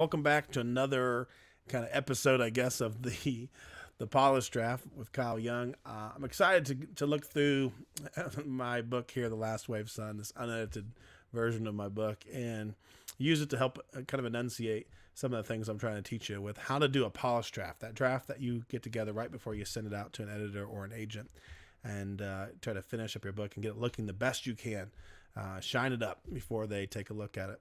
Welcome back to another kind of episode, I guess, of the Polish Draft with Kyle Young. I'm excited to look through my book here, The Last Wave Sun, this unedited version of my book, and use it to help kind of enunciate some of the things I'm trying to teach you with how to do a polished draft, that draft that you get together right before you send it out to an editor or an agent, and try to finish up your book and get it looking the best you can. Shine it up before they take a look at it.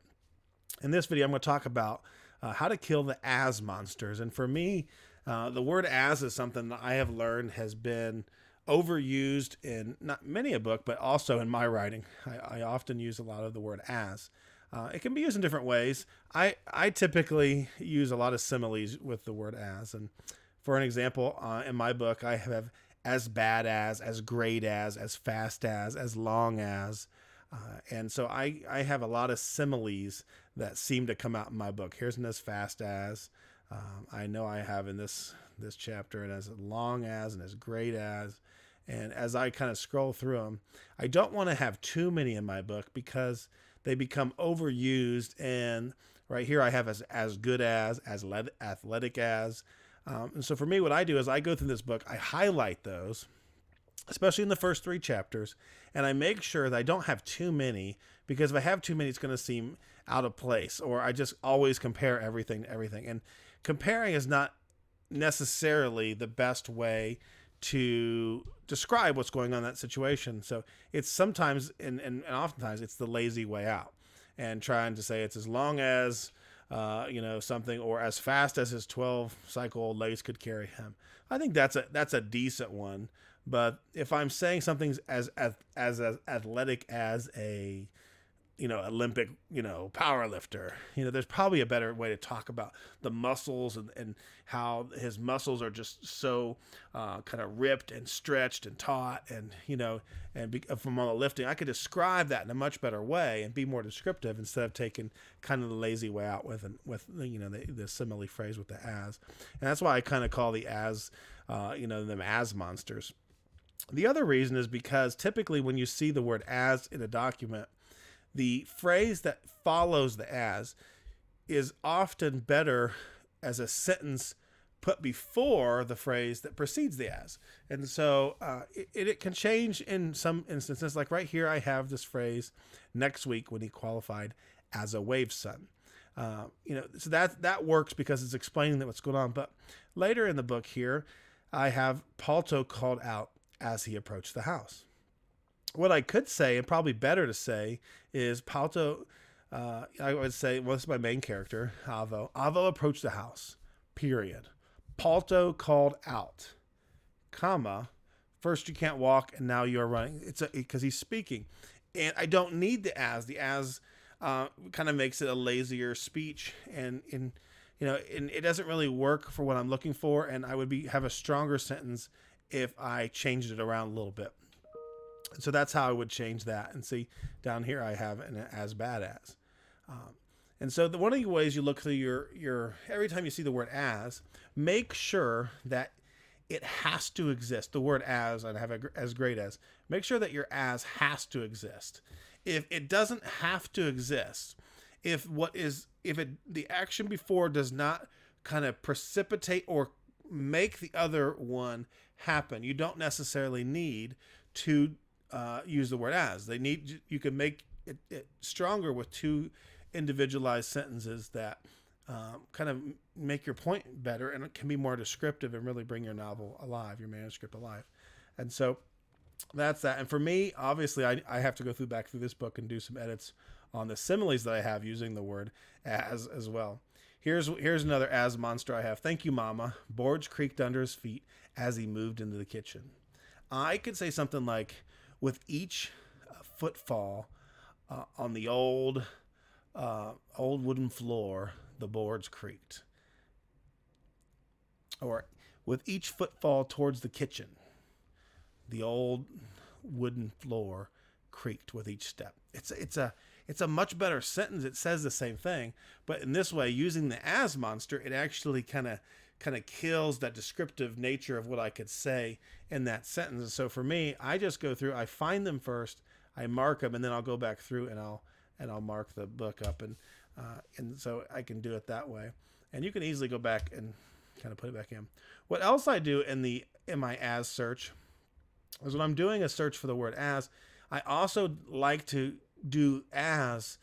In this video, I'm going to talk about how to kill the as monsters. And for me, the word as is something that I have learned has been overused in not many a book, but also in my writing. I often use a lot of the word as. It can be used in different ways. I typically use a lot of similes with the word as. And for an example, in my book, I have as bad as great as fast as long as. And so I have a lot of similes that seem to come out in my book. Here's an as fast as. I know I have in this chapter and as long as and as great as. And as I kind of scroll through them, I don't want to have too many in my book because they become overused. And right here I have as good as athletic as. And so for me, what I do is I go through this book, I highlight those, especially in the first three chapters, and I make sure that I don't have too many, because if I have too many, it's going to seem out of place, or I just always compare everything to everything. And comparing is not necessarily the best way to describe what's going on in that situation. So it's sometimes, and oftentimes, it's the lazy way out, and trying to say it's as long as something, or as fast as his 12 cycle old legs could carry him. I think that's a decent one. But if I'm saying something's as athletic as a Olympic power lifter, there's probably a better way to talk about the muscles, and how his muscles are just so kind of ripped and stretched and taut, and from all the lifting, I could describe that in a much better way and be more descriptive, instead of taking kind of the lazy way out with the simile phrase with the as. And that's why I kind of call the as them as monsters. The other reason is because typically when you see the word as in a document, the phrase that follows the as is often better as a sentence put before the phrase that precedes the as. And so it can change in some instances. Like right here, I have this phrase, next week when he qualified as a wave sun. So that works because it's explaining that what's going on. But later in the book here, I have Palto called out as he approached the house. What I could say, and probably better to say, is Palto, I would say, well, this is my main character, Avo. Avo approached the house, period. Palto called out, comma, first you can't walk, and now you're running. It's because he's speaking. And I don't need the as. The as kind of makes it a lazier speech, and it doesn't really work for what I'm looking for, and I would have a stronger sentence if I changed it around a little bit. So that's how I would change that. And see, down here I have an as bad as. And so one of the ways you look through your every time you see the word as, make sure that it has to exist. The word as, and I have as great as. Make sure that your as has to exist. If it doesn't have to exist, if the action before does not kind of precipitate or make the other one happen, you don't necessarily need to use the word as. You can make it stronger with two individualized sentences that kind of make your point better, and it can be more descriptive and really bring your novel alive, your manuscript alive. And so that's that. And for me, obviously, I have to go back through this book and do some edits on the similes that I have using the word as well. Here's another as monster I have. Thank you, Mama. Boards creaked under his feet as he moved into the kitchen. I could say something like, with each footfall on the old wooden floor, the boards creaked. Or, with each footfall towards the kitchen, the old wooden floor creaked with each step. It's a much better sentence. It says the same thing, but in this way, using the as monster, it actually kind of kills that descriptive nature of what I could say in that sentence. And so for me, I just go through, I find them first, I mark them, and then I'll go back through and I'll mark the book up. And And so I can do it that way. And you can easily go back and kind of put it back in. What else I do in my as search is when I'm doing a search for the word as, I also like to do as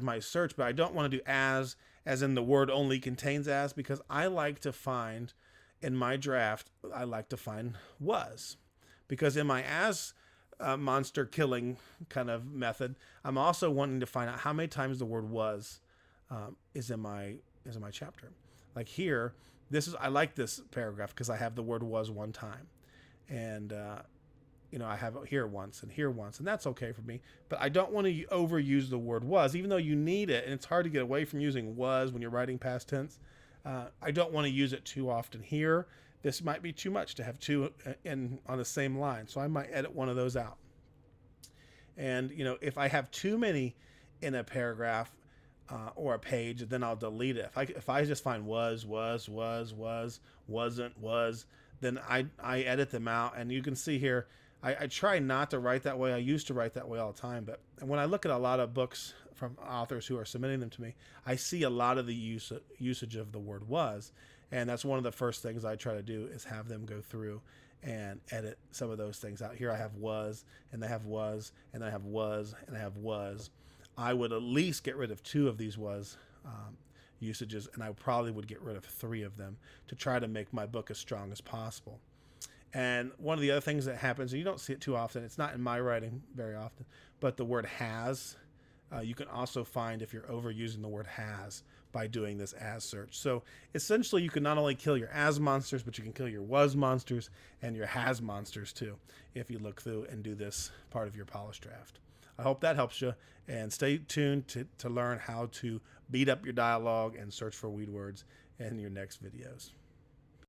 my search, but I don't want to do as in the word only contains as, because I like to find in my draft, I like to find was, because in my as monster killing kind of method, I'm also wanting to find out how many times the word was is in my chapter. Like here, I like this paragraph because I have the word was one time, and I have it here once and here once, and that's okay for me. But I don't want to overuse the word was, even though you need it, and it's hard to get away from using was when you're writing past tense. I don't want to use it too often here. This might be too much to have two on the same line, so I might edit one of those out. And if I have too many in a paragraph or a page, then I'll delete it. If I just find was, wasn't, was, then I edit them out. And you can see here, I try not to write that way. I used to write that way all the time, but when I look at a lot of books from authors who are submitting them to me, I see a lot of the usage of the word was, and that's one of the first things I try to do is have them go through and edit some of those things out. Here I have was, and I have was, and I have was, and I have was. I would at least get rid of 2 of these was usages, and I probably would get rid of 3 of them to try to make my book as strong as possible. And one of the other things that happens, and you don't see it too often, it's not in my writing very often, but the word has, you can also find if you're overusing the word has by doing this as search. So essentially you can not only kill your as monsters, but you can kill your was monsters and your has monsters too, if you look through and do this part of your polish draft. I hope that helps you, and stay tuned to learn how to beat up your dialogue and search for weed words in your next videos.